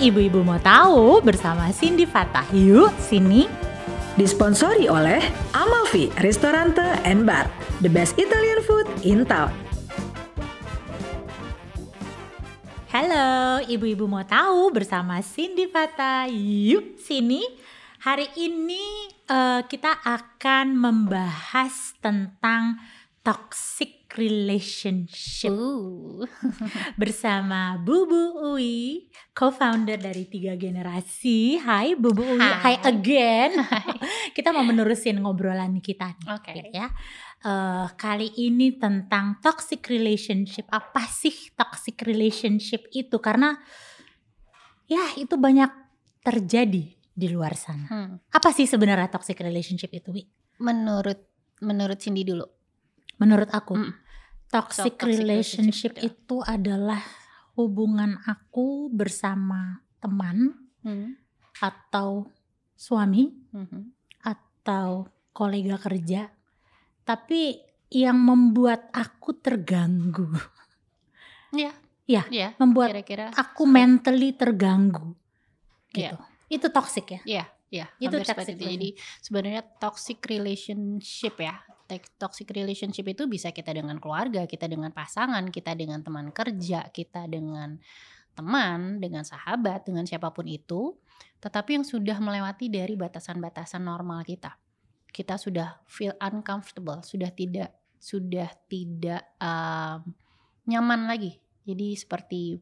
Ibu-ibu mau tahu bersama Cindy Fatah. Yuk, sini. Disponsori oleh Amalfi Ristorante and Bar, the best Italian food in town. Halo, ibu-ibu mau tahu bersama Cindy Fatah. Yuk, sini. Hari ini kita akan membahas tentang toxic relationship bersama Bubu Uwi, co-founder dari 3 Generasi. Hai Bubu Uwi, hi again. Kita mau menerusin ngobrolan kita nih, Oke. ya. Kali ini tentang toxic relationship. Apa sih toxic relationship itu? Karena ya itu banyak terjadi di luar sana. Apa sih sebenarnya toxic relationship itu, Wi? Menurut Cindy dulu. Menurut aku, toxic toxic relationship relationship ya. itu adalah hubungan aku bersama teman atau suami atau kolega kerja, tapi yang membuat aku terganggu. Iya. Ya, membuat Kira-kira aku mentally terganggu. Gitu. Iya. Itu toxic ya? Iya, Itu hampir toxic seperti itu. Jadi sebenarnya toxic relationship ya. Toxic relationship itu bisa kita dengan keluarga, kita dengan pasangan, kita dengan teman kerja, kita dengan teman, dengan sahabat, dengan siapapun itu, tetapi yang sudah melewati dari batasan-batasan normal kita. Kita sudah feel uncomfortable, sudah tidak nyaman lagi. Jadi seperti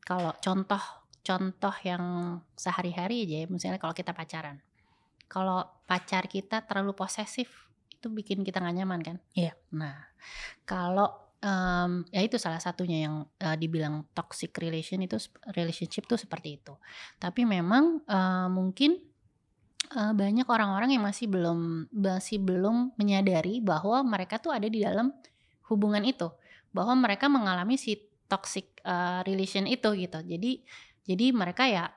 kalau contoh yang sehari-hari aja ya, misalnya kalau kita pacaran. Kalau pacar kita terlalu posesif, itu bikin kita gak nyaman kan? Iya. Nah, kalau ya itu salah satunya yang dibilang toxic relationship tuh seperti itu. Tapi memang mungkin banyak orang-orang yang masih belum menyadari bahwa mereka tuh ada di dalam hubungan itu, bahwa mereka mengalami si toxic relation itu gitu. Jadi mereka ya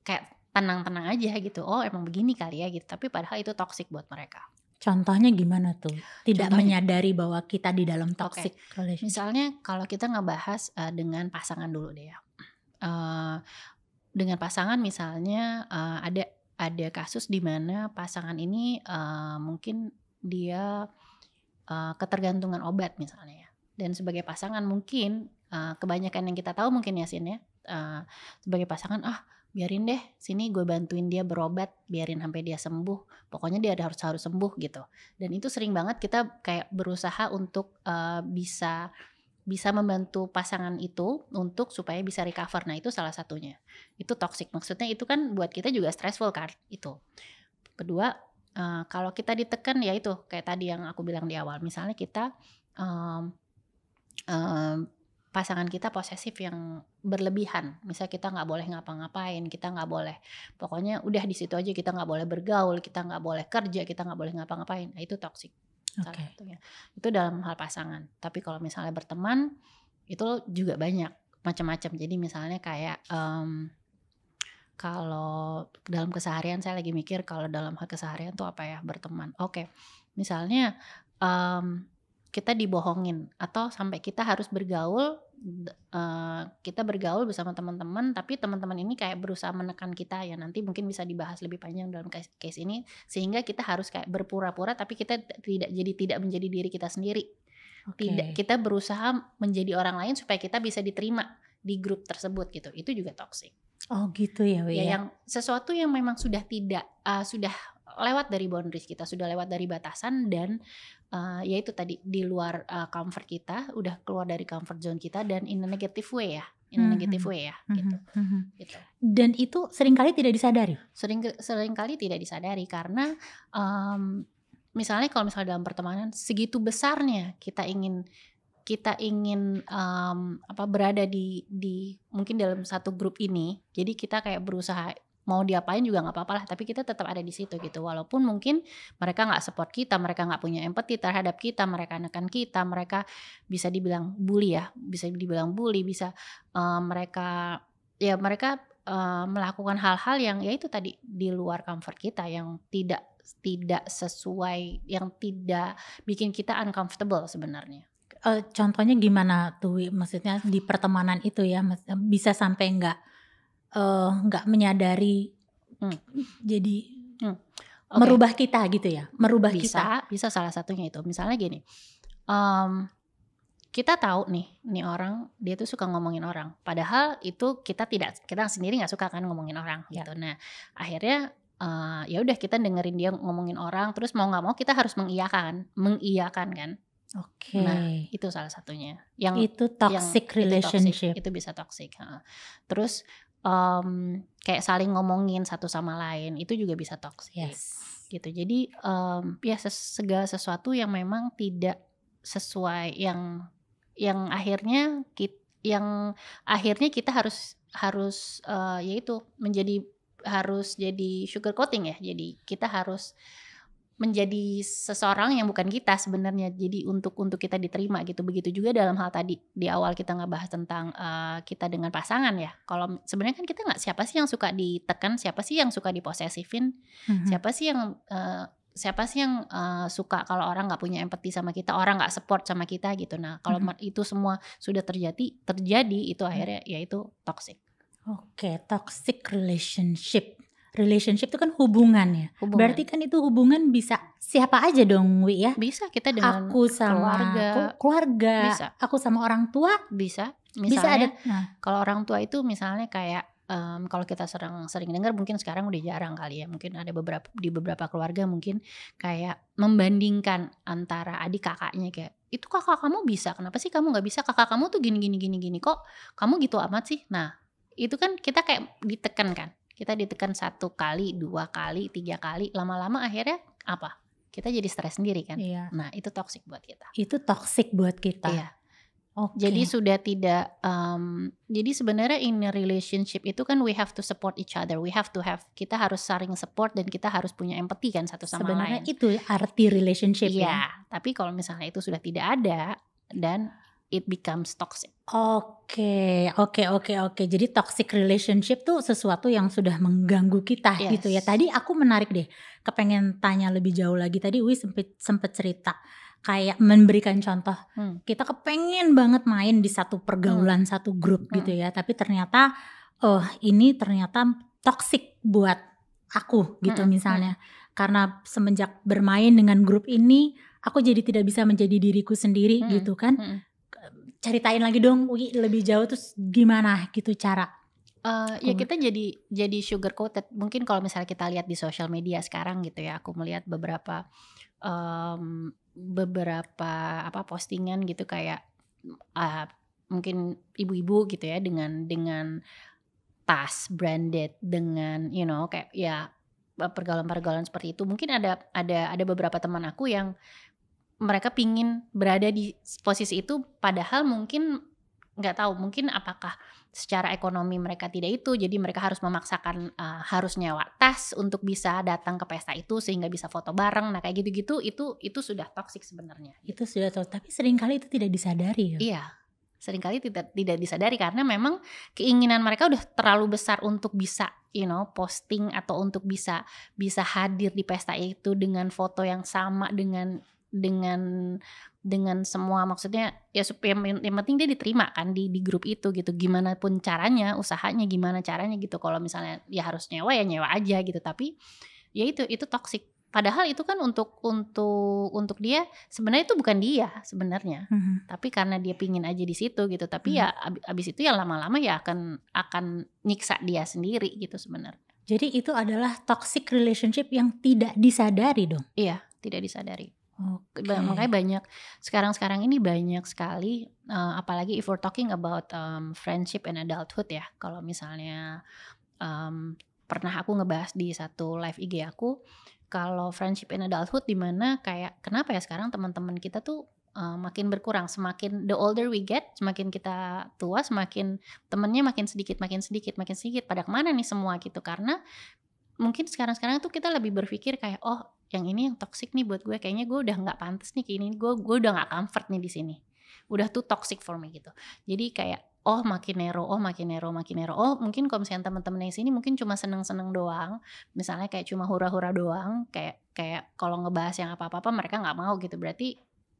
kayak tenang-tenang aja gitu. Oh emang begini kali ya gitu. Tapi padahal itu toxic buat mereka. Contohnya gimana tuh? Tidak menyadari bahwa kita di dalam toxic relationship. Misalnya kalau kita ngebahas dengan pasangan dulu deh ya. Dengan pasangan misalnya ada kasus di mana pasangan ini mungkin dia ketergantungan obat misalnya ya. Dan sebagai pasangan mungkin kebanyakan yang kita tahu mungkin ya Sin ya. Sebagai pasangan biarin deh sini gue bantuin dia berobat, biarin sampai dia sembuh, pokoknya dia harus sembuh gitu. Dan itu sering banget kita kayak berusaha untuk bisa membantu pasangan itu untuk supaya bisa recover. Nah itu salah satunya, itu toxic, maksudnya itu kan buat kita juga stressful kan itu. Kedua, kalau kita ditekan ya itu kayak tadi yang aku bilang di awal, misalnya kita pasangan kita posesif yang berlebihan, misalnya kita nggak boleh ngapa-ngapain, kita nggak boleh, pokoknya udah di situ aja, kita nggak boleh bergaul, kita nggak boleh kerja, kita nggak boleh ngapa-ngapain. Nah itu toxic. Salah satunya. Itu dalam hal pasangan. Tapi kalau misalnya berteman itu juga banyak macam-macam. Jadi misalnya kayak kalau dalam keseharian saya lagi mikir kalau dalam hal keseharian tuh apa ya berteman. Oke. Misalnya kita dibohongin atau sampai kita harus bergaul, kita bergaul bersama teman-teman, tapi teman-teman ini kayak berusaha menekan kita ya, nanti mungkin bisa dibahas lebih panjang dalam case ini, sehingga kita harus kayak berpura-pura tapi kita tidak menjadi diri kita sendiri. Tidak, kita berusaha menjadi orang lain supaya kita bisa diterima di grup tersebut gitu. Itu juga toxic. Oh gitu ya, Wi. Ya, yang sesuatu yang memang sudah sudah lewat dari boundaries kita, sudah lewat dari batasan, dan ya itu tadi di luar comfort kita, udah keluar dari comfort zone kita, dan in a negative way ya, gitu. Dan itu seringkali tidak disadari. Seringkali tidak disadari karena misalnya kalau dalam pertemanan segitu besarnya kita ingin berada di mungkin dalam satu grup ini, jadi kita kayak berusaha mau diapain juga nggak apa-apa lah, tapi kita tetap ada di situ gitu, walaupun mungkin mereka nggak support kita, mereka nggak punya empati terhadap kita, mereka nekan kita, mereka bisa dibilang bully, bisa mereka melakukan hal-hal yang ya itu tadi di luar comfort kita, yang tidak sesuai, yang tidak bikin kita uncomfortable sebenarnya. Contohnya gimana tuh, maksudnya di pertemanan itu ya, bisa sampai nggak nggak menyadari Hmm. jadi Oke. merubah kita gitu ya, merubah kita. Bisa salah satunya itu. Misalnya gini, kita tahu nih orang dia tuh suka ngomongin orang. Padahal itu kita sendiri nggak suka kan ngomongin orang Ya. gitu. Nah akhirnya ya udah kita dengerin dia ngomongin orang, terus mau nggak mau kita harus mengiyakan kan. Oke. Nah itu salah satunya. Yang Itu toxic relationship. itu bisa toxic. Terus kayak saling ngomongin satu sama lain itu juga bisa toxic. Yes. Gitu. Jadi ya segala sesuatu yang memang tidak sesuai yang akhirnya kita harus yaitu harus jadi sugar coating ya. Jadi kita harus menjadi seseorang yang bukan kita sebenarnya. Jadi untuk kita diterima gitu. Begitu juga dalam hal tadi di awal kita ngebahas tentang kita dengan pasangan ya. Kalau sebenarnya kan kita nggak, siapa sih yang suka ditekan, siapa sih yang suka diposesifin, siapa sih yang suka kalau orang nggak punya empati sama kita, orang nggak support sama kita gitu. Nah kalau itu semua sudah terjadi itu akhirnya yaitu toxic. Oke, toxic relationship. Relationship itu kan hubungan ya. Berarti kan itu hubungan bisa siapa aja dong, Wi ya? Bisa kita dengan aku sama keluarga, bisa. Aku sama orang tua, bisa. Misalnya, bisa ada. Kalau orang tua itu misalnya kayak kalau kita sering dengar, mungkin sekarang udah jarang kali ya. Mungkin ada di beberapa keluarga mungkin kayak membandingkan antara adik kakaknya, kayak itu kakak kamu bisa, kenapa sih kamu nggak bisa? Kakak kamu tuh gini kok kamu gitu amat sih? Nah itu kan kita kayak ditekan kan. Kita ditekan 1 kali, 2 kali, 3 kali, lama-lama akhirnya apa? Kita jadi stres sendiri kan. Iya. Nah itu toxic buat kita. Itu toxic buat kita. Iya. Okay. Jadi sudah tidak. Jadi sebenarnya in a relationship itu kan we have to support each other. Kita harus saling support dan kita harus punya empati kan satu sama sebenarnya lain. Itu arti relationship ya. Tapi kalau misalnya itu sudah tidak ada dan it becomes toxic. Oke. Jadi toxic relationship tuh sesuatu yang sudah mengganggu kita gitu ya. Tadi aku menarik deh, kepengen tanya lebih jauh lagi. Tadi Wi sempet cerita kayak memberikan contoh. Kita kepengen banget main di satu pergaulan, satu grup gitu ya. Tapi ternyata ini ternyata toxic buat aku gitu misalnya. Karena semenjak bermain dengan grup ini, aku jadi tidak bisa menjadi diriku sendiri gitu kan. Ceritain lagi dong Wi, lebih jauh terus gimana gitu cara. Ya kita jadi sugar coated. Mungkin kalau misalnya kita lihat di sosial media sekarang gitu ya, aku melihat beberapa postingan gitu kayak mungkin ibu-ibu gitu ya dengan tas branded, dengan kayak ya pergaulan seperti itu. Mungkin ada beberapa teman aku yang mereka pingin berada di posisi itu, padahal mungkin nggak tahu, mungkin apakah secara ekonomi mereka tidak itu, jadi mereka harus memaksakan harus nyewa tas untuk bisa datang ke pesta itu sehingga bisa foto bareng. Nah kayak gitu-gitu itu sudah toksik sebenarnya. Itu sudah toksik, tapi seringkali itu tidak disadari ya. Iya, seringkali tidak disadari karena memang keinginan mereka udah terlalu besar untuk bisa posting atau untuk bisa hadir di pesta itu dengan foto yang sama dengan semua, maksudnya ya supaya yang penting dia diterima kan di grup itu gitu, gimana pun caranya, usahanya gimana caranya gitu. Kalau misalnya ya harus nyewa ya nyewa aja gitu, tapi ya itu toksik. Padahal itu kan untuk dia sebenarnya itu bukan dia sebenarnya, tapi karena dia pingin aja di situ gitu. Tapi ya abis itu ya lama-lama ya akan nyiksa dia sendiri gitu sebenarnya. Jadi itu adalah toxic relationship yang tidak disadari dong. Iya, tidak disadari. Okay. Makanya banyak sekarang ini banyak sekali, apalagi if we're talking about friendship and adulthood ya. Kalau misalnya pernah aku ngebahas di satu live IG aku, kalau friendship and adulthood di mana kayak kenapa ya sekarang teman-teman kita tuh makin berkurang, semakin the older we get, semakin kita tua, semakin temennya makin sedikit. Pada kemana nih semua gitu? Karena mungkin sekarang tuh kita lebih berpikir kayak yang ini yang toxic nih buat gue, kayaknya gue udah nggak pantas nih kayak ini, gue udah nggak comfort nih di sini, udah too toxic for me gitu. Jadi kayak makin narrow. Mungkin kalau misalnya teman-teman yang sini mungkin cuma seneng doang, misalnya kayak cuma hura-hura doang, kayak kalau ngebahas yang apa-apa mereka nggak mau gitu, berarti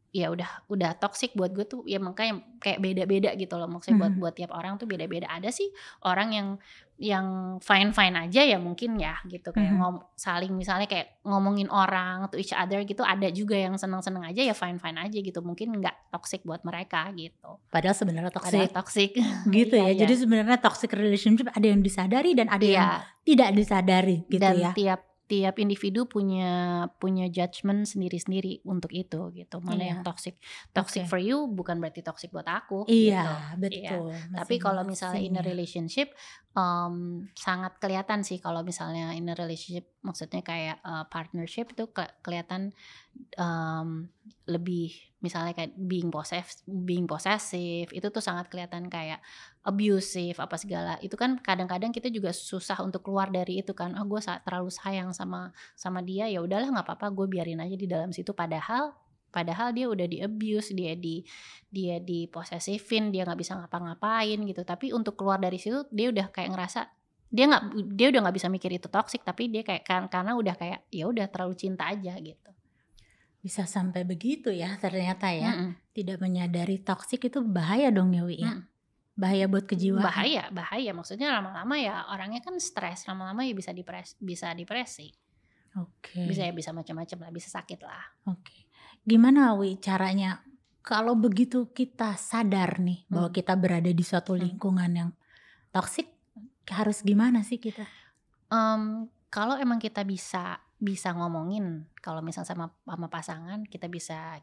ya udah toxic buat gue tuh, ya makanya kayak beda-beda gitu loh, maksudnya buat tiap orang tuh beda-beda. Ada sih orang yang fine aja ya mungkin ya gitu, kayak saling misalnya kayak ngomongin orang to each other gitu. Ada juga yang seneng-seneng aja ya fine aja gitu, mungkin nggak toxic buat mereka gitu. Padahal sebenarnya Padahal toxic. toxic Gitu ya. Iya. Jadi sebenarnya toxic relationship ada yang disadari dan ada yang Iya. tidak disadari gitu Dan ya. tiap individu punya judgement sendiri-sendiri untuk itu gitu. Mana Iya. yang toxic Oke. for you bukan berarti toxic buat aku Iya, gitu. betul. Iya. Tapi kalau misalnya in a Masing-masing ya. relationship sangat kelihatan sih, kalau misalnya in a relationship maksudnya kayak partnership itu kelihatan lebih misalnya kayak being possessive itu tuh sangat kelihatan kayak abusive apa segala. Itu kan kadang-kadang kita juga susah untuk keluar dari itu kan. Gue terlalu sayang sama dia, ya udahlah nggak apa-apa, gue biarin aja di dalam situ. Padahal dia udah di abuse, dia di possessivin, dia nggak bisa ngapa-ngapain gitu. Tapi untuk keluar dari situ dia udah kayak ngerasa dia udah nggak bisa mikir itu toxic, tapi dia kayak karena udah kayak ya udah terlalu cinta aja gitu. Bisa sampai begitu ya ternyata ya. Tidak menyadari toxic itu bahaya dong ya Wi ya. Bahaya buat kejiwaan. Bahaya. Maksudnya lama-lama ya orangnya kan stres, lama-lama ya bisa depresi. Oke. Bisa macam-macam lah, bisa sakit lah. Oke. Gimana Wi caranya kalau begitu kita sadar nih bahwa kita berada di suatu lingkungan yang toxic, harus gimana sih kita? Kalau emang kita bisa ngomongin, kalau misal sama pasangan kita bisa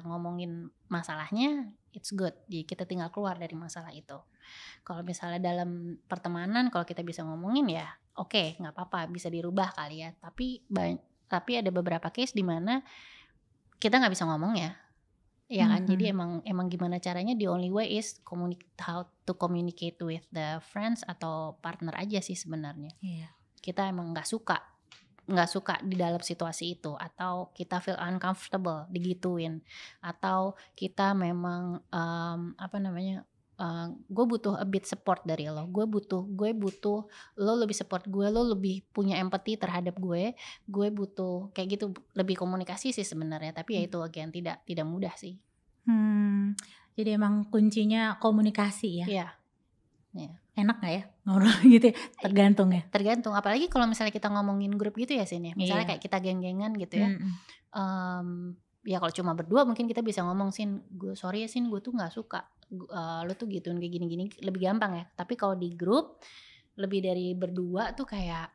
ngomongin masalahnya, it's good. Jadi kita tinggal keluar dari masalah itu. Kalau misalnya dalam pertemanan, kalau kita bisa ngomongin ya oke, nggak apa-apa, bisa dirubah kali ya. Tapi ada beberapa case di mana kita nggak bisa ngomong ya kan. Jadi emang gimana caranya, the only way is how to communicate with the friends atau partner aja sih sebenarnya. Iya. Kita emang nggak suka di dalam situasi itu, atau kita feel uncomfortable digituin, atau kita memang gue butuh a bit support dari lo, gue butuh lo lebih support gue, lo lebih punya empathy terhadap gue butuh kayak gitu, lebih komunikasi sih sebenarnya. Tapi ya itu again tidak mudah sih. Jadi emang kuncinya komunikasi ya. Iya. Enak gak ya ngobrol gitu ya? Tergantung Apalagi kalau misalnya kita ngomongin grup gitu ya Sin ya. Misalnya kayak kita geng-gengan gitu ya. Ya kalau cuma berdua mungkin kita bisa ngomong, Sin, sorry ya Sin, gue tuh gak suka lo tuh gituin kayak gini-gini, lebih gampang ya. Tapi kalau di grup lebih dari berdua tuh kayak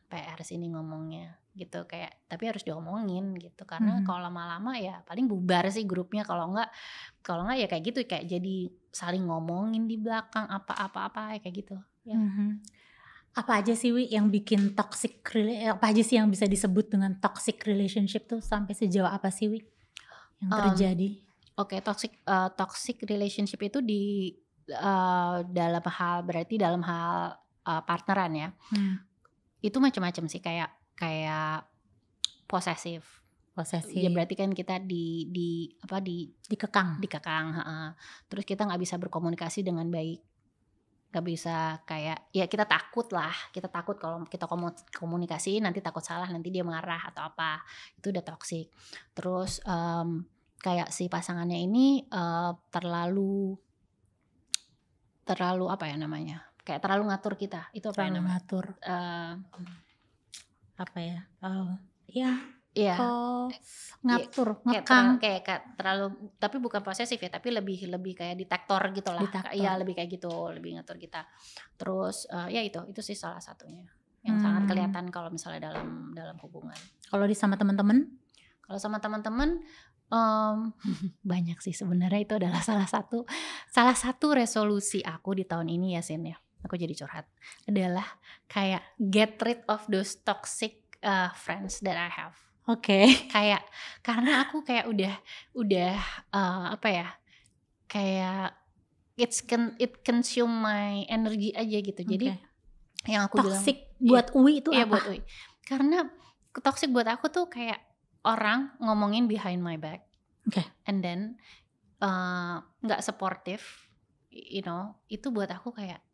PR sini ngomongnya gitu, kayak tapi harus diomongin gitu. Karena kalau lama-lama ya paling bubar sih grupnya. Kalau enggak ya kayak gitu, kayak jadi saling ngomongin di belakang apa kayak gitu ya. Apa aja sih Wi yang bikin toxic, apa aja sih yang bisa disebut dengan toxic relationship tuh, sampai sejauh apa sih Wi yang terjadi? Oke, toxic relationship itu di dalam hal partneran ya. Itu macam-macam sih, kayak posesif. Ya berarti kan kita dikekang. Terus kita nggak bisa berkomunikasi dengan baik, nggak bisa kayak ya kita takut kalau kita komunikasi nanti takut salah, nanti dia marah atau apa, itu udah toxic. Terus kayak si pasangannya ini terlalu apa ya namanya, kayak terlalu ngatur kita, itu apa ya namanya? Ngatur. Ngatur, ngekang, kayak terlalu, tapi bukan posesif ya, tapi lebih kayak detektor gitu lah. Iya, lebih kayak gitu, lebih ngatur kita. Terus ya itu sih salah satunya yang sangat kelihatan kalau misalnya dalam hubungan. Kalau sama teman-teman? Kalau sama teman-teman banyak sih sebenarnya. Itu adalah salah satu resolusi aku di tahun ini ya Sin ya. Aku jadi curhat, adalah kayak get rid of those toxic friends that I have. Oke. Kayak karena aku kayak udah apa ya, kayak it consume my energy aja gitu. Jadi yang aku toxic bilang buat Uwi itu iya, apa? buat Uwi. Karena toxic buat aku tuh kayak orang ngomongin behind my back, and then nggak supportive, you know. Itu buat aku kayak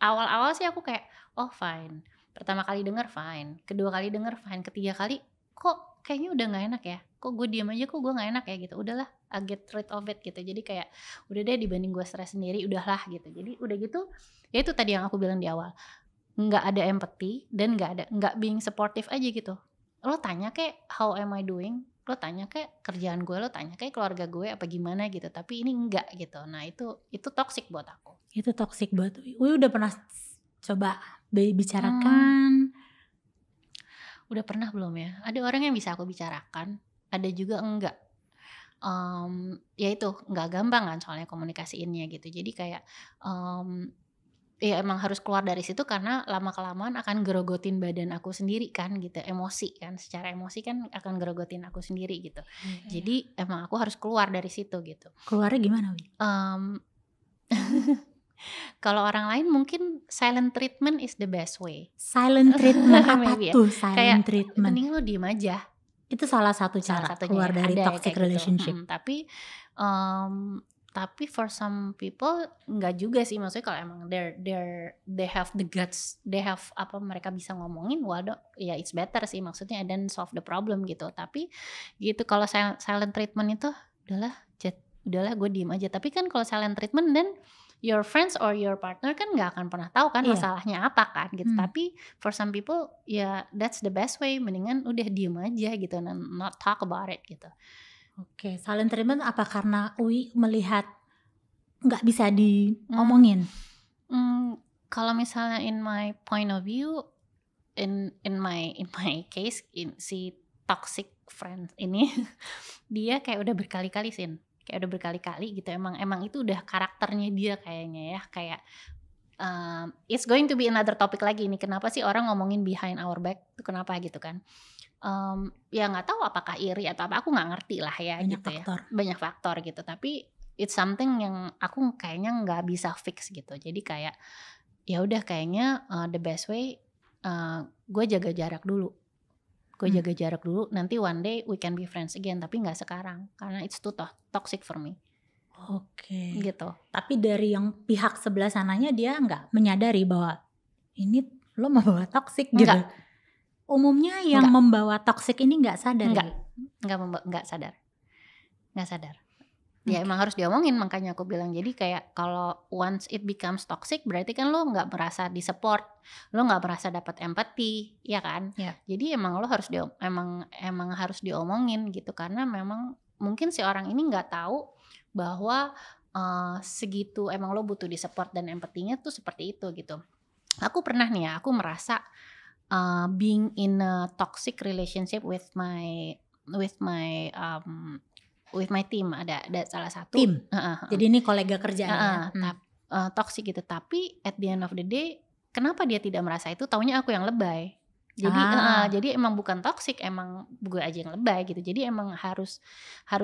awal-awal sih aku kayak oh fine, pertama kali denger fine, kedua kali denger fine, ketiga kali kok kayaknya udah nggak enak ya. kok gue diem aja, kok gue nggak enak ya gitu. Udahlah, I get rid of it gitu. Jadi kayak udah deh, dibanding gue stres sendiri, udahlah gitu. Jadi udah gitu, ya itu tadi yang aku bilang di awal, nggak ada empathy dan nggak being supportive aja gitu. Lo tanya kayak how am I doing, lo tanya kayak kerjaan gue, lo tanya kayak keluarga gue apa gimana gitu, tapi ini enggak gitu. Nah itu toxic buat aku. Itu toxic buat udah pernah coba bicarakan? Udah pernah belum ya? Ada orang yang bisa aku bicarakan, ada juga enggak. Ya itu nggak gampang kan soalnya komunikasiinnya gitu. Jadi kayak ya emang harus keluar dari situ karena lama kelamaan akan gerogotin badan aku sendiri kan gitu, emosi kan, secara emosi kan akan gerogotin aku sendiri gitu. Jadi emang aku harus keluar dari situ gitu. Keluarnya gimana, Wi? Kalau orang lain mungkin silent treatment is the best way. Silent treatment apa Maybe ya. tuh silent Kayak treatment? mending lo diem aja. Itu salah satu cara keluar dari toxic relationship. Gitu. Tapi for some people nggak juga sih, maksudnya kalau emang they have the guts, they have apa, mereka bisa ngomongin, waduh ya it's better sih, maksudnya dan solve the problem gitu. Tapi gitu, kalau silent treatment itu udahlah gue diem aja. Tapi kan kalau silent treatment dan your friends or your partner kan nggak akan pernah tahu kan masalahnya apa kan gitu. Tapi for some people ya that's the best way, mendingan udah diem aja gitu, not talk about it gitu. Oke, silent treatment apa karena Uwi melihat nggak bisa diomongin? Kalau misalnya in my point of view, in my case, si toxic friend ini dia kayak udah berkali-kali gitu, emang itu udah karakternya dia kayaknya ya, kayak it's going to be another topic lagi ini, kenapa sih orang ngomongin behind our back itu kenapa gitu kan. Ya nggak tahu apakah iri atau apa, aku nggak ngerti lah ya, banyak gitu faktor. Banyak faktor gitu, tapi it's something yang aku kayaknya nggak bisa fix gitu. Jadi kayak ya udah, kayaknya the best way gue jaga jarak dulu. Nanti one day we can be friends again, tapi nggak sekarang karena it's too toxic for me. Oke. Gitu. Tapi dari yang pihak sebelah sananya dia nggak menyadari bahwa ini lo membawa toxic gitu. Umumnya yang membawa toxic ini nggak sadar. Nggak sadar. Ya emang harus diomongin, makanya aku bilang. Jadi kayak kalau once it becomes toxic, berarti kan lo nggak merasa disupport, lo nggak merasa dapat empati, ya kan? Yeah. Jadi emang lo harus emang harus diomongin gitu, karena memang mungkin si orang ini nggak tahu bahwa segitu emang lo butuh disupport dan empatinya tuh seperti itu gitu. Aku pernah nih ya, aku merasa being in a toxic relationship with my team, ada salah satu tim. Jadi ini kolega kerjaan toxic gitu. Tapi at the end of the day, kenapa dia tidak merasa itu? Taunya aku yang lebay. Jadi jadi emang bukan toxic, emang gue aja yang lebay gitu. Jadi emang harus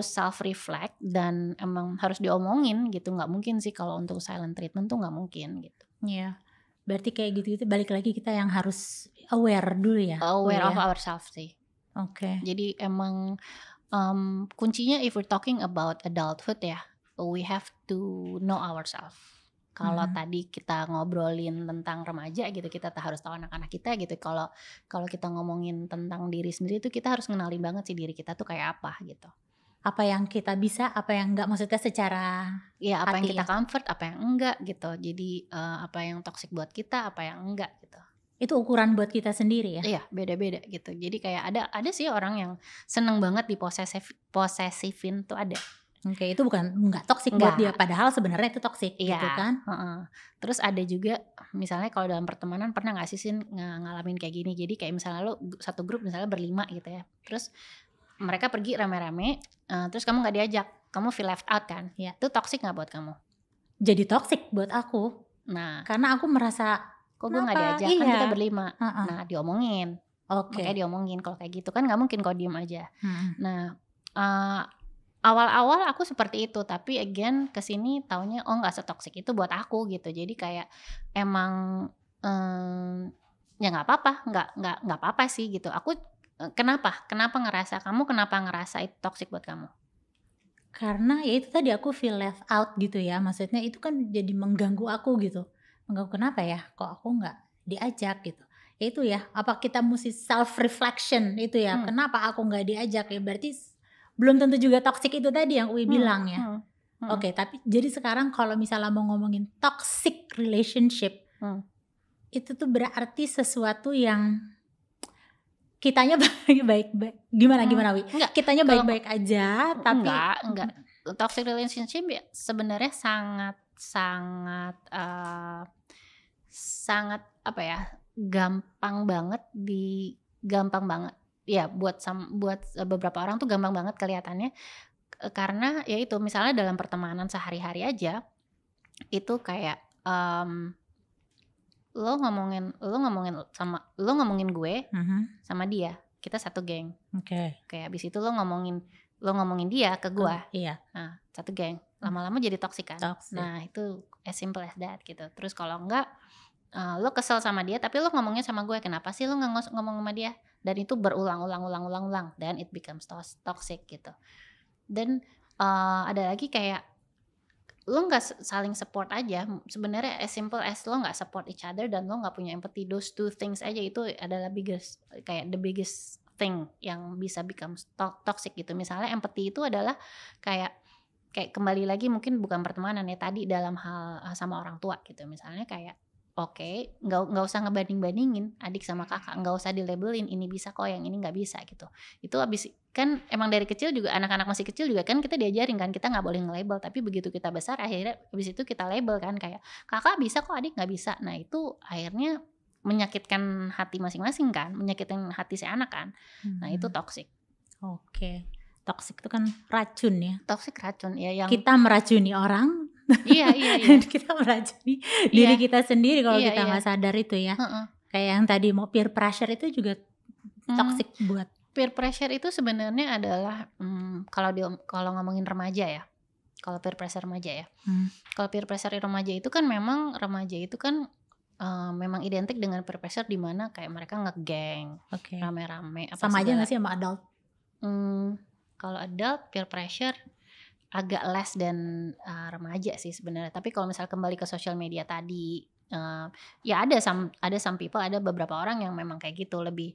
self reflect dan emang harus diomongin gitu. Nggak mungkin sih kalau untuk silent treatment tuh nggak mungkin gitu. Iya. Berarti kayak gitu balik lagi kita yang harus aware dulu ya. Aware of ourselves sih. Oke. Jadi emang kuncinya if we're talking about adulthood ya, we have to know ourselves. Kalau tadi kita ngobrolin tentang remaja gitu, kita harus tahu anak-anak kita gitu. Kalau kita ngomongin tentang diri sendiri tuh kita harus ngenalin banget sih diri kita tuh kayak apa gitu. Apa yang kita bisa, apa yang enggak, maksudnya secara ya apa yang kita comfort, apa yang enggak gitu. Jadi apa yang toxic buat kita, apa yang enggak gitu. Itu ukuran buat kita sendiri ya? Iya, beda-beda gitu. Jadi kayak ada sih orang yang seneng banget posesifin tuh ada. Oke, itu enggak toksik buat dia, padahal sebenarnya itu toksik gitu kan? Terus ada juga misalnya kalau dalam pertemanan, pernah nggak sih ngalamin kayak gini? Jadi kayak misalnya lo satu grup misalnya berlima gitu ya, terus mereka pergi rame-rame, terus kamu nggak diajak, kamu feel left out kan? Ya. Itu toksik nggak buat kamu? Jadi toksik buat aku. Nah, karena aku merasa kok gue nggak diajak, kan kita berlima. Nah diomongin. Makanya diomongin. Kalau kayak gitu kan nggak mungkin kau diem aja. Nah awal-awal aku seperti itu, tapi again kesini taunya nggak setoksik itu buat aku gitu. Jadi kayak emang ya nggak apa-apa sih gitu. Aku kenapa ngerasa itu toksik buat kamu? Karena ya itu tadi, aku feel left out gitu ya. Maksudnya itu kan jadi mengganggu aku gitu. Enggak, kenapa ya kok aku nggak diajak gitu. Ya itu ya, apa kita mesti self reflection itu ya, kenapa aku nggak diajak ya, berarti belum tentu juga toxic itu tadi yang Uwi bilang ya. Hmm. Oke, tapi jadi sekarang kalau misalnya mau ngomongin toxic relationship, itu tuh berarti sesuatu yang kitanya baik-baik. Gimana Wi? Enggak. Kitanya baik-baik aja, tapi enggak. Toxic relationship ya sebenarnya sangat apa ya? Gampang banget ya buat beberapa orang tuh gampang banget kelihatannya. Karena ya itu misalnya dalam pertemanan sehari-hari aja itu kayak lo ngomongin gue sama dia, kita satu geng. Kayak abis itu lo ngomongin dia ke gue. Iya. Nah, satu geng. Lama-lama jadi toxic kan. Nah, itu as simple as that gitu. Terus kalau enggak lo kesel sama dia tapi lo ngomongnya sama gue, kenapa sih lo nggak ngomong sama dia? Dan itu berulang-ulang, then it becomes toxic gitu. Dan ada lagi kayak lo nggak saling support aja. Sebenarnya as simple as lo nggak support each other dan lo nggak punya empathy, those two things aja itu adalah the biggest thing yang bisa become toxic gitu. Misalnya empathy itu adalah kayak kembali lagi mungkin bukan pertemanan ya, tadi dalam hal sama orang tua gitu. Misalnya kayak oke, nggak usah ngebanding-bandingin adik sama kakak, nggak usah dilabelin ini bisa kok yang ini nggak bisa gitu. Itu abis kan emang dari kecil juga, anak-anak masih kecil juga kan kita diajarin kan kita nggak boleh nge-label, tapi begitu kita besar akhirnya abis itu kita label kan kayak kakak bisa kok adik nggak bisa. Nah itu akhirnya menyakitkan hati masing-masing kan, menyakitkan hati si anak kan. Nah itu toxic. Oke. Toxic itu kan racun ya. Toxic racun ya, yang kita meracuni orang. Iya. Kita meracuni diri kita sendiri kalau kita nggak sadar itu ya. Kayak yang tadi mau peer pressure itu juga toxic buat. Peer pressure itu sebenarnya adalah kalau ngomongin remaja ya. Kalau peer pressure remaja ya. Kalau peer pressure remaja itu kan memang remaja itu kan memang identik dengan peer pressure di mana kayak mereka ngegeng, rame-rame. Sama aja nggak sih sama adult? Kalau adult peer pressure agak less dan remaja sih sebenarnya. Tapi kalau misal kembali ke social media tadi, ya ada some people, ada beberapa orang yang memang kayak gitu, lebih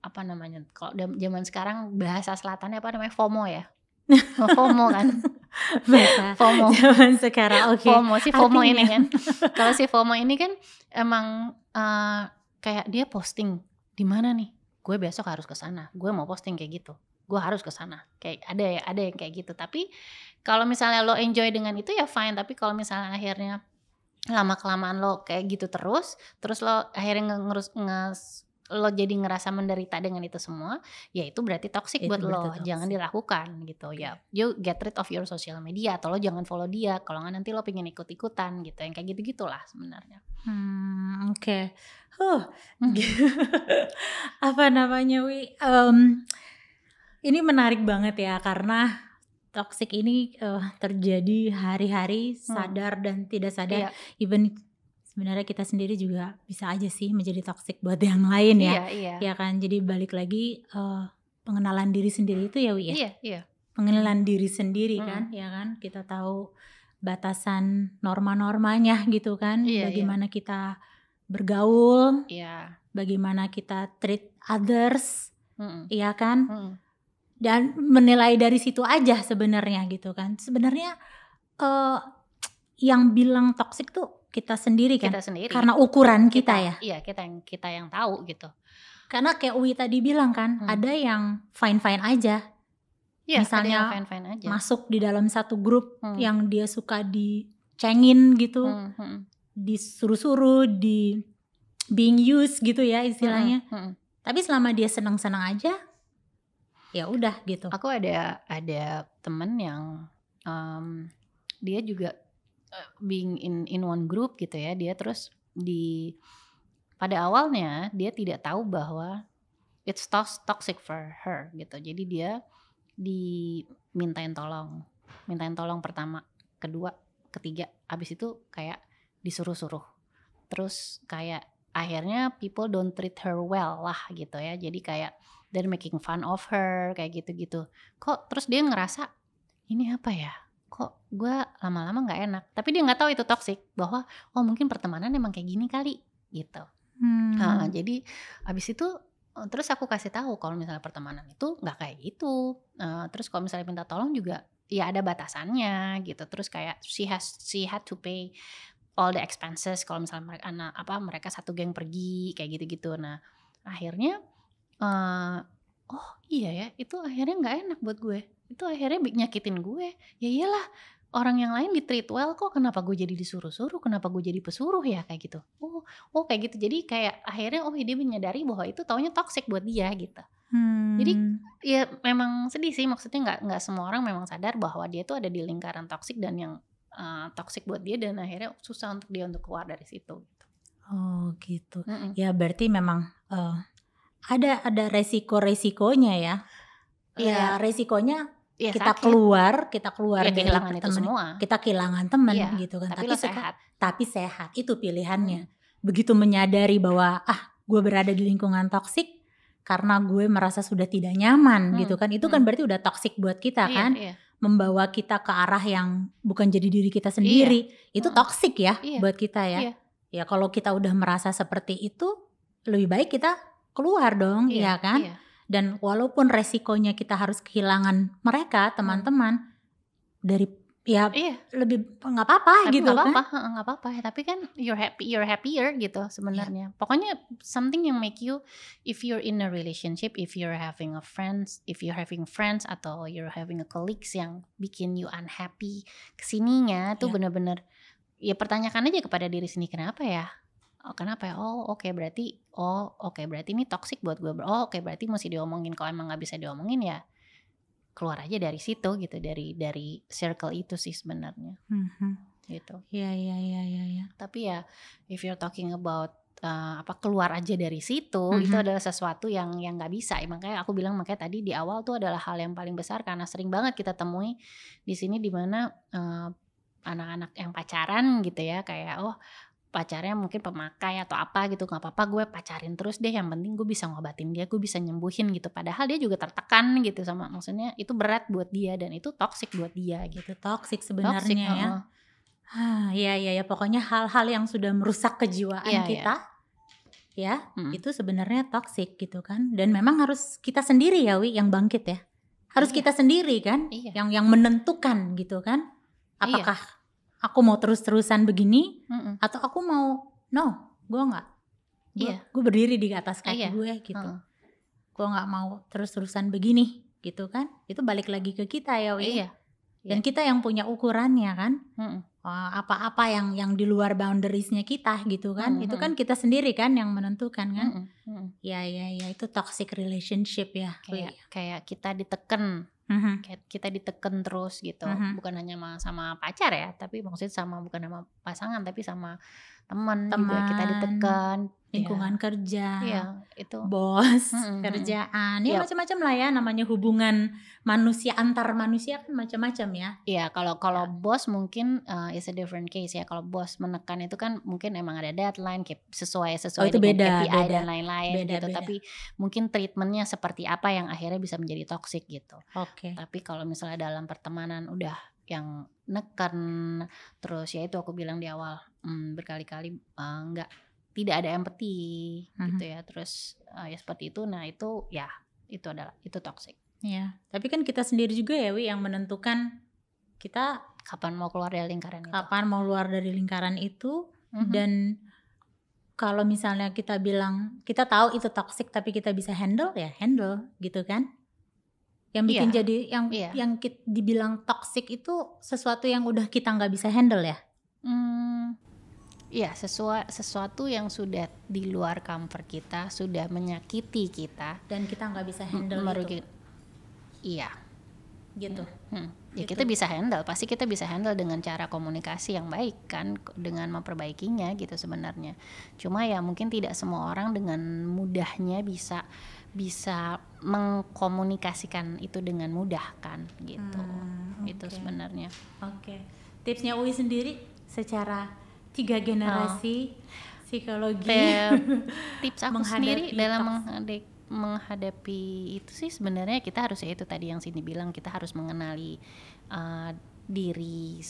apa namanya? Kalau zaman sekarang bahasa selatannya apa namanya? FOMO ya. FOMO kan. FOMO. Zaman sekarang FOMO si FOMO ini kan. Kalau si FOMO ini kan emang kayak dia posting di mana nih? Gue besok harus ke sana. Gue mau posting kayak gitu. Gue harus ke sana. Kayak ada yang kayak gitu. Tapi kalau misalnya lo enjoy dengan itu ya fine. Tapi kalau misalnya akhirnya lama kelamaan lo kayak gitu terus lo akhirnya lo jadi ngerasa menderita dengan itu semua, ya itu berarti toxic buat lo. Jangan dilakukan gitu ya. You get rid of your social media, atau lo jangan follow dia. Kalau nggak nanti lo pengen ikut-ikutan gitu. Yang kayak gitu-gitulah sebenarnya. Oke. Apa namanya Wi? Ini menarik banget ya karena toxic ini terjadi hari-hari, sadar dan tidak sadar. Even sebenarnya kita sendiri juga bisa aja sih menjadi toxic buat yang lain ya. Ya kan, jadi balik lagi pengenalan diri sendiri itu ya Wi ya. Iya. Pengenalan diri sendiri kan, ya kan. Kita tahu batasan norma-normanya gitu kan. Bagaimana kita bergaul, bagaimana kita treat others, iya kan. Dan menilai dari situ aja sebenarnya gitu kan. Sebenarnya yang bilang toxic tuh kita sendiri kan, karena ukuran kita ya. Iya, kita yang tahu gitu. Karena kayak Uwi tadi bilang kan, ada yang fine-fine aja. Ya, misalnya fine-fine aja. Masuk di dalam satu grup yang dia suka dicengin gitu, disuruh-suruh, di being used gitu ya istilahnya. Tapi selama dia senang-senang aja, ya udah gitu. Aku ada temen yang dia juga being in one group gitu ya, dia terus pada awalnya dia tidak tahu bahwa it's toxic for her gitu. Jadi dia dimintain tolong pertama, kedua, ketiga, abis itu kayak disuruh-suruh. Terus kayak akhirnya people don't treat her well lah gitu ya. Jadi kayak they're making fun of her kayak gitu-gitu. Kok terus dia ngerasa ini apa ya? Kok gue lama-lama nggak enak. Tapi dia nggak tahu itu toxic, bahwa mungkin pertemanan emang kayak gini kali gitu. Nah, jadi abis itu terus aku kasih tahu kalau misalnya pertemanan itu nggak kayak gitu. Terus kalau misalnya minta tolong juga ya ada batasannya gitu. Terus kayak she had to pay all the expenses kalau misalnya mereka satu geng pergi kayak gitu-gitu. Nah akhirnya oh iya ya, itu akhirnya nggak enak buat gue. Itu akhirnya nyakitin gue. Ya iyalah, orang yang lain di treat well kok, kenapa gue jadi disuruh-suruh, kenapa gue jadi pesuruh ya, kayak gitu. Oh kayak gitu. Jadi kayak akhirnya dia menyadari bahwa itu taunya toxic buat dia gitu. Jadi ya memang sedih sih, maksudnya nggak semua orang memang sadar bahwa dia tuh ada di lingkaran toxic dan yang toxic buat dia, dan akhirnya susah untuk dia untuk keluar dari situ gitu. Oh gitu. Ya berarti memang ada resiko-resikonya ya. Ya resikonya ya, kita sakit. keluar Ya, dari kehilangan itu temen, semua. kita kehilangan teman Iya, gitu kan. tapi lo sehat. Tapi sehat itu pilihannya. Begitu menyadari bahwa gue berada di lingkungan toksik karena gue merasa sudah tidak nyaman gitu kan. Itu kan berarti udah toksik buat kita kan. Iya. Membawa kita ke arah yang bukan jadi diri kita sendiri. Itu toksik ya buat kita ya. Ya kalau kita udah merasa seperti itu, lebih baik kita keluar dong, ya kan? Iya. Dan walaupun resikonya kita harus kehilangan mereka, teman-teman, dari lebih nggak apa-apa gitu kan? Nggak apa-apa. Tapi kan you're happier gitu sebenarnya. Pokoknya something yang make you, if you're in a relationship, if you're having friends atau you're having a colleagues yang bikin you unhappy, kesininya tuh bener-bener ya pertanyakan aja kepada diri sendiri, kenapa ya? Kenapa ya? Oke, berarti ini toxic buat gue. Oke, berarti mesti diomongin. Kalau emang nggak bisa diomongin ya keluar aja dari situ gitu, dari circle itu sih sebenarnya. Gitu. Iya. Tapi ya if you're talking about keluar aja dari situ, itu adalah sesuatu yang nggak bisa. Makanya aku bilang, makanya tadi di awal tuh adalah hal yang paling besar, karena sering banget kita temui di sini, di mana anak-anak yang pacaran gitu ya, kayak pacarnya mungkin pemakai atau apa gitu, nggak apa-apa gue pacarin terus deh, yang penting gue bisa ngobatin dia, gue bisa nyembuhin gitu. Padahal dia juga tertekan gitu sama, maksudnya itu berat buat dia dan itu toksik buat dia gitu. Toksik sebenarnya ya. Ya pokoknya hal-hal yang sudah merusak kejiwaan kita itu sebenarnya toksik gitu kan. Dan memang harus kita sendiri ya Wi yang bangkit ya. Harus kita sendiri kan yang menentukan gitu kan. Apakah aku mau terus-terusan begini atau aku mau gue nggak, gue berdiri di atas kaki gue gitu, gue nggak mau terus-terusan begini gitu kan. Itu balik lagi ke kita ya Wi. Dan kita yang punya ukurannya kan. Apa yang di luar boundariesnya kita gitu kan. Itu kan kita sendiri kan yang menentukan kan. Ya itu toxic relationship ya. Kayak kita diteken. Kayak kita diteken terus gitu, bukan hanya sama pacar ya, tapi maksudnya bukan sama pasangan, tapi sama teman juga kita ditekan, lingkungan kerja, itu bos, kerjaan, ya macam-macam lah ya, namanya hubungan manusia antar manusia kan macam-macam ya. Iya, kalau bos mungkin is a different case ya. Kalau bos menekan itu kan mungkin emang ada deadline, sesuai dengan KPI dan lain-lain gitu. Tapi mungkin treatmentnya seperti apa yang akhirnya bisa menjadi toxic gitu. Tapi kalau misalnya dalam pertemanan udah yang neken terus, ya itu aku bilang di awal berkali-kali tidak ada empati gitu ya. Terus ya seperti itu. Nah itu ya itu toxic. Ya, tapi kan kita sendiri juga ya Wi yang menentukan kita kapan mau keluar dari lingkaran itu. Dan kalau misalnya kita bilang kita tahu itu toxic tapi kita bisa handle gitu kan. Yang bikin jadi yang dibilang toxic itu sesuatu yang udah kita nggak bisa handle ya. Iya, sesuatu yang sudah di luar comfort kita, sudah menyakiti kita dan kita nggak bisa handle itu. Iya, gitu. Ya kita bisa handle, pasti kita bisa handle dengan cara komunikasi yang baik kan, dengan memperbaikinya gitu sebenarnya. Cuma ya mungkin tidak semua orang dengan mudahnya bisa mengkomunikasikan itu dengan mudah kan gitu. Itu sebenarnya. Tipsnya Uwi sendiri secara 3 generasi psikologi. Tips aku sendiri dalam menghadapi itu sih sebenarnya kita harus, ya itu tadi yang Cindy bilang, kita harus mengenali diri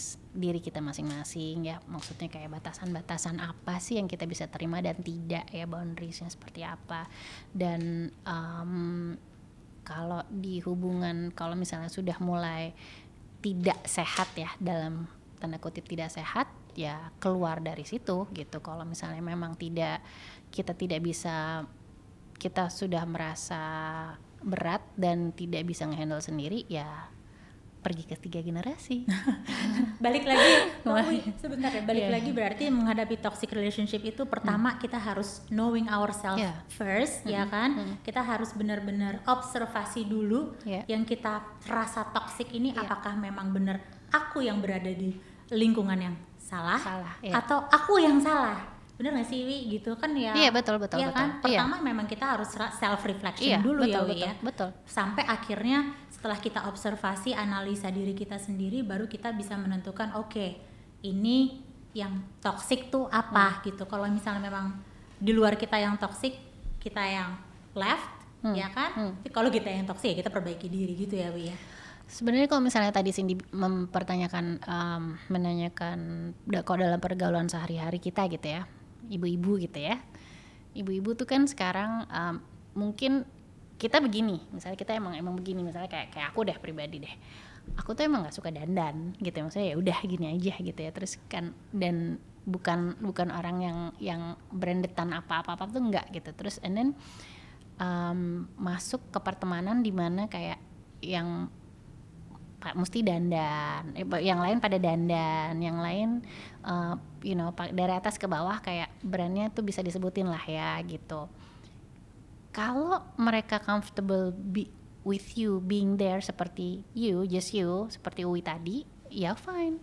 kita masing-masing ya, maksudnya kayak batasan-batasan apa sih yang kita bisa terima dan tidak ya, boundariesnya seperti apa. Dan kalau di hubungan, kalau misalnya sudah mulai tidak sehat ya, dalam tanda kutip tidak sehat, ya keluar dari situ gitu. Kalau misalnya memang kita tidak bisa, kita sudah merasa berat dan tidak bisa ngehandle sendiri, ya pergi ke 3 generasi. Balik lagi, sebentar ya, balik lagi berarti menghadapi toxic relationship itu pertama kita harus knowing ourselves first, ya kan? Kita harus benar-benar observasi dulu yang kita rasa toxic ini apakah memang benar aku yang berada di lingkungan yang salah atau aku yang salah. Bener gak sih Wi gitu kan ya? Iya betul ya kan? Pertama memang kita harus self reflection dulu ya Wi ya. Betul. Sampai akhirnya setelah kita observasi, analisa diri kita sendiri, baru kita bisa menentukan oke, ini yang toxic tuh apa gitu. Kalau misalnya memang di luar kita yang toxic, kita yang left, ya kan? Tapi kalau kita yang toxic ya kita perbaiki diri gitu ya Wi ya. Sebenarnya kalau misalnya tadi Cindy mempertanyakan, menanyakan kalau dalam pergaulan sehari-hari kita gitu ya, ibu-ibu gitu ya, ibu-ibu tuh kan sekarang mungkin kita begini, misalnya kita emang begini, misalnya kayak aku deh pribadi deh, aku tuh emang nggak suka dandan gitu ya, maksudnya ya udah gini aja gitu ya, terus kan dan bukan orang yang brandedan apa tuh enggak gitu, terus and then masuk ke pertemanan di mana kayak yang mesti dandan, yang lain pada dandan, yang lain dari atas ke bawah kayak brandnya tuh bisa disebutin lah ya gitu. Kalau mereka comfortable with you being there seperti just you, seperti Uwi tadi, ya fine.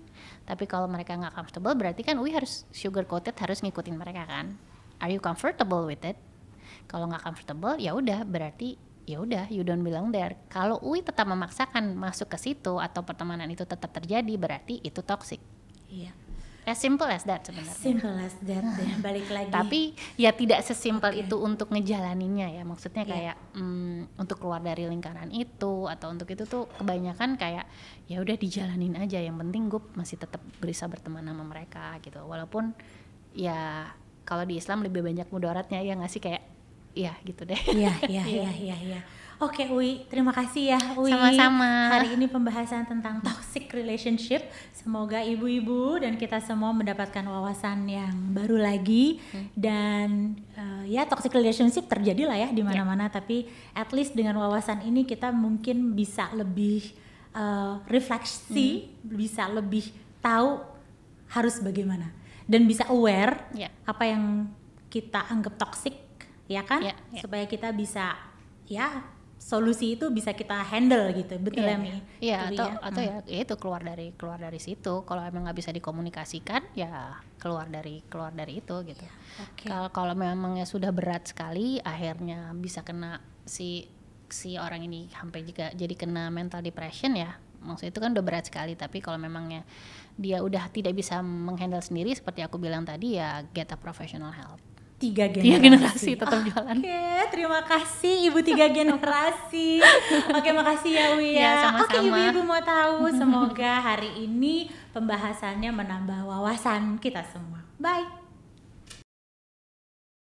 Tapi kalau mereka nggak comfortable, berarti kan Uwi harus sugar coated, harus ngikutin mereka kan. Are you comfortable with it? Kalau nggak comfortable, ya udah berarti ya udah, you don't belong there. Kalau Uwi tetap memaksakan masuk ke situ atau pertemanan itu tetap terjadi, berarti itu toxic. Iya. As simple as that sebenarnya. Simple as that deh, balik lagi. Tapi ya tidak sesimpel itu untuk ngejalaninnya ya. Maksudnya kayak untuk keluar dari lingkaran itu atau untuk itu tuh kebanyakan kayak ya udah dijalanin aja. Yang penting gue masih tetap bisa berteman sama mereka gitu. Walaupun ya kalau di Islam lebih banyak mudaratnya ya nggak sih, kayak iya gitu deh. Iya. Oke Uwi, terima kasih ya Uwi. Sama-sama. Hari ini pembahasan tentang toxic relationship. Semoga ibu-ibu dan kita semua mendapatkan wawasan yang baru lagi. Dan ya toxic relationship terjadi lah ya di mana-mana. Tapi at least dengan wawasan ini kita mungkin bisa lebih refleksi, bisa lebih tahu harus bagaimana. Dan bisa aware apa yang kita anggap toxic, ya kan? Supaya kita bisa solusi itu bisa kita handle gitu, betul ya Mi? Iya, atau ya itu keluar dari situ. Kalau emang nggak bisa dikomunikasikan, ya keluar dari itu gitu. Kalau memangnya sudah berat sekali, akhirnya bisa kena si orang ini sampai juga jadi kena mental depression ya. Maksudnya itu kan udah berat sekali. Tapi kalau memangnya dia udah tidak bisa menghandle sendiri, seperti aku bilang tadi, ya get a professional help. 3 generasi tetap jalan. Oke, terima kasih Ibu 3 generasi. Oke, makasih ya Wi ya. Oke, ibu-ibu mau tahu, semoga hari ini pembahasannya menambah wawasan kita semua. Bye.